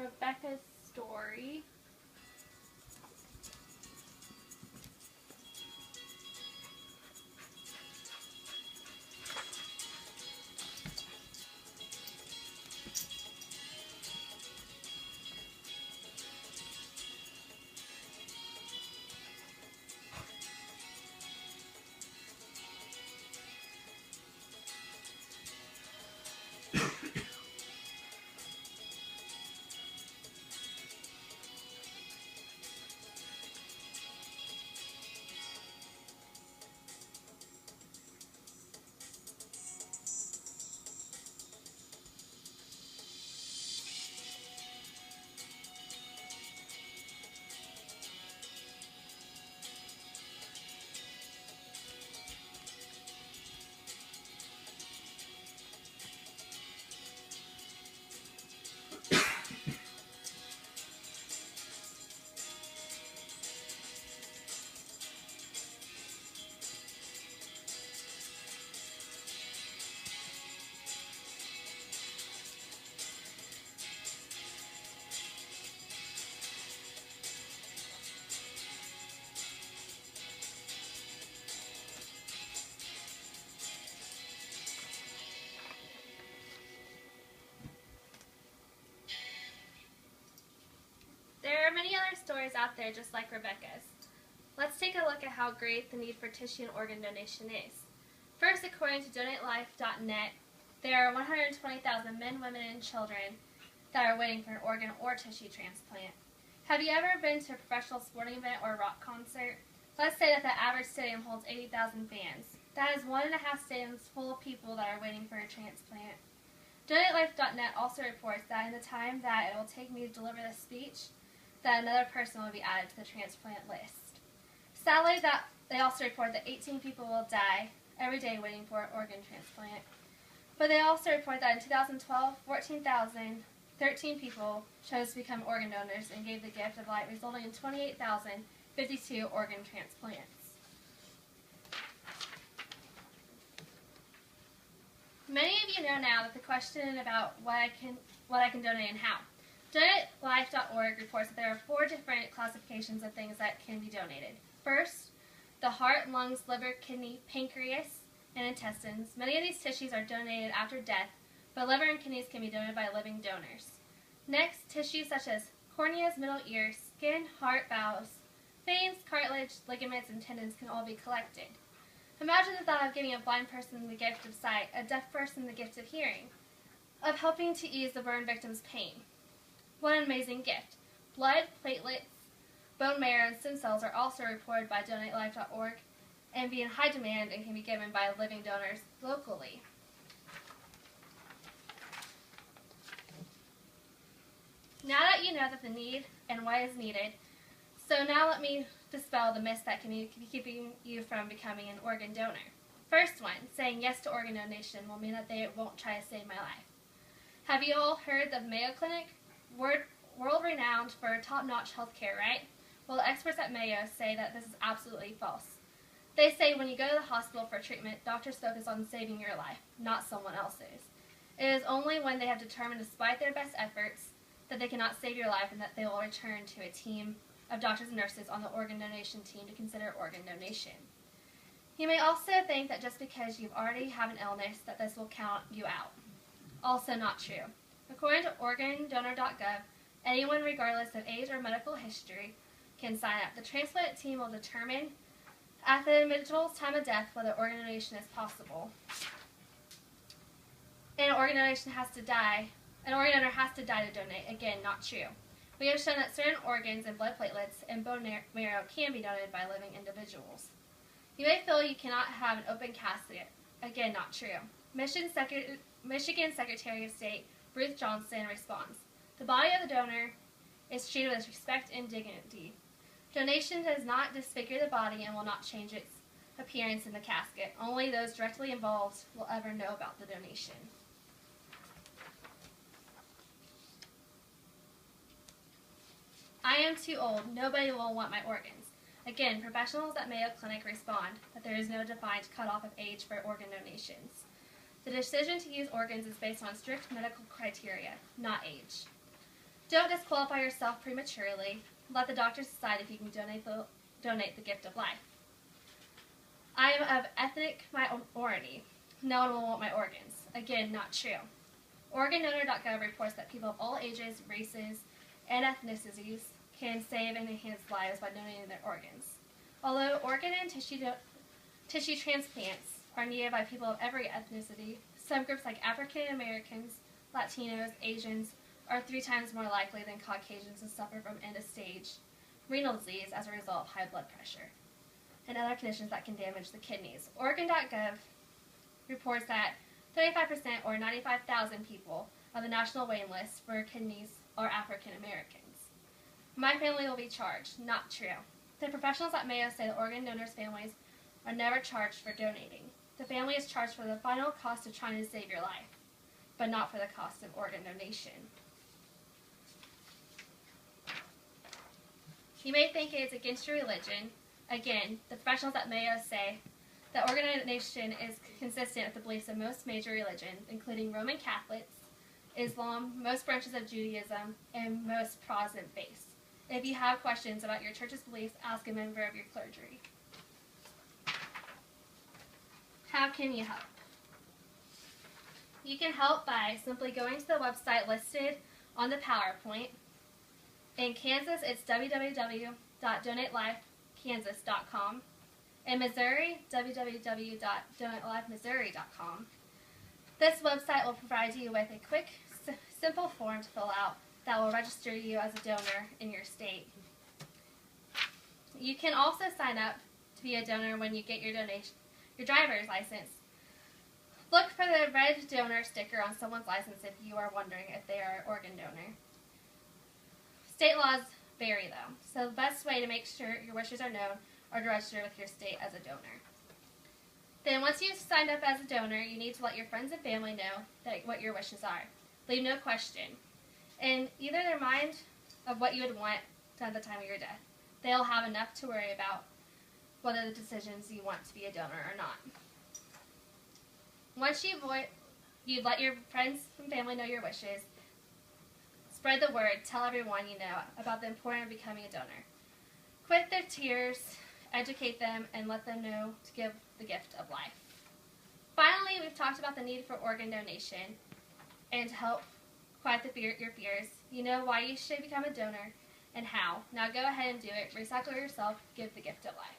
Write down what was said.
Rebecca's story. There are many other stories out there just like Rebecca's. Let's take a look at how great the need for tissue and organ donation is. First, according to DonateLife.net, there are 120,000 men, women, and children that are waiting for an organ or tissue transplant. Have you ever been to a professional sporting event or a rock concert? Let's say that the average stadium holds 80,000 fans. That is 1.5 stadiums full of people that are waiting for a transplant. DonateLife.net also reports that in the time that it will take me to deliver this speech, that another person will be added to the transplant list. Sadly, they also report that 18 people will die every day waiting for an organ transplant. But they also report that in 2012, 14,013 people chose to become organ donors and gave the gift of life, resulting in 28,052 organ transplants. Many of you know now that the question about what I can donate and how. DonateLife.org reports that there are 4 different classifications of things that can be donated. First, the heart, lungs, liver, kidney, pancreas, and intestines. Many of these tissues are donated after death, but liver and kidneys can be donated by living donors. Next, tissues such as corneas, middle ear, skin, heart, valves, veins, cartilage, ligaments, and tendons can all be collected. Imagine the thought of giving a blind person the gift of sight, a deaf person the gift of hearing, of helping to ease the burn victim's pain. What an amazing gift. Blood, platelets, bone marrow, and stem cells are also reported by DonateLife.org and be in high demand and can be given by living donors locally. Now that you know that the need and what is needed, so now let me dispel the myths that can be keeping you from becoming an organ donor. First one, saying yes to organ donation will mean that they won't try to save my life. Have you all heard of Mayo Clinic? World-renowned for top-notch healthcare, right? Well, the experts at Mayo say that this is absolutely false. They say when you go to the hospital for treatment, doctors focus on saving your life, not someone else's. It is only when they have determined, despite their best efforts, that they cannot save your life and that they will return to a team of doctors and nurses on the organ donation team to consider organ donation. You may also think that just because you already have an illness that this will count you out. Also not true. According to organdonor.gov, anyone regardless of age or medical history can sign up. The transplant team will determine at the individual's time of death whether organ donation is possible. And an organ donor has to die to donate. Again, not true. We have shown that certain organs and blood platelets and bone marrow can be donated by living individuals. You may feel you cannot have an open casket. Again, not true. Michigan Secretary of State Ruth Johnson responds, "The body of the donor is treated with respect and dignity. Donation does not disfigure the body and will not change its appearance in the casket. Only those directly involved will ever know about the donation." I am too old. Nobody will want my organs. Again, professionals at Mayo Clinic respond that there is no defined cutoff of age for organ donations. The decision to use organs is based on strict medical criteria, not age. Don't disqualify yourself prematurely. Let the doctors decide if you can donate the gift of life. I am of ethnic minority. No one will want my organs. Again, not true. OrganDonor.gov reports that people of all ages, races, and ethnicities can save and enhance lives by donating their organs. Although organ and tissue transplants are needed by people of every ethnicity, some groups like African Americans, Latinos, Asians are 3 times more likely than Caucasians to suffer from end-stage renal disease as a result of high blood pressure and other conditions that can damage the kidneys. Organ.gov reports that 35% or 95,000 people on the national waiting list for kidneys are African Americans. My family will be charged. Not true. The professionals at Mayo say that organ donors' families are never charged for donating. The family is charged for the final cost of trying to save your life, but not for the cost of organ donation. You may think it is against your religion. Again, the professionals at Mayo say that organ donation is consistent with the beliefs of most major religions, including Roman Catholics, Islam, most branches of Judaism, and most Protestant faiths. If you have questions about your church's beliefs, ask a member of your clergy. How can you help? You can help by simply going to the website listed on the PowerPoint. In Kansas, it's www.donatelifekansas.com. In Missouri, www.donatelifemissouri.com. This website will provide you with a quick, simple form to fill out that will register you as a donor in your state. You can also sign up to be a donor when you get your driver's license. Look for the red donor sticker on someone's license if you are wondering if they are an organ donor. State laws vary though, so the best way to make sure your wishes are known are to register with your state as a donor. Then once you've signed up as a donor, you need to let your friends and family know what your wishes are. Leave no question. In either their mind of what you would want done at the time of your death, they'll have enough to worry about whether the decisions you want to be a donor or not. Once you let your friends and family know your wishes, spread the word, tell everyone you know about the importance of becoming a donor. Quit their tears, educate them, and let them know to give the gift of life. Finally, we've talked about the need for organ donation and to help quiet your fears. You know why you should become a donor and how. Now go ahead and do it. Recycle yourself. Give the gift of life.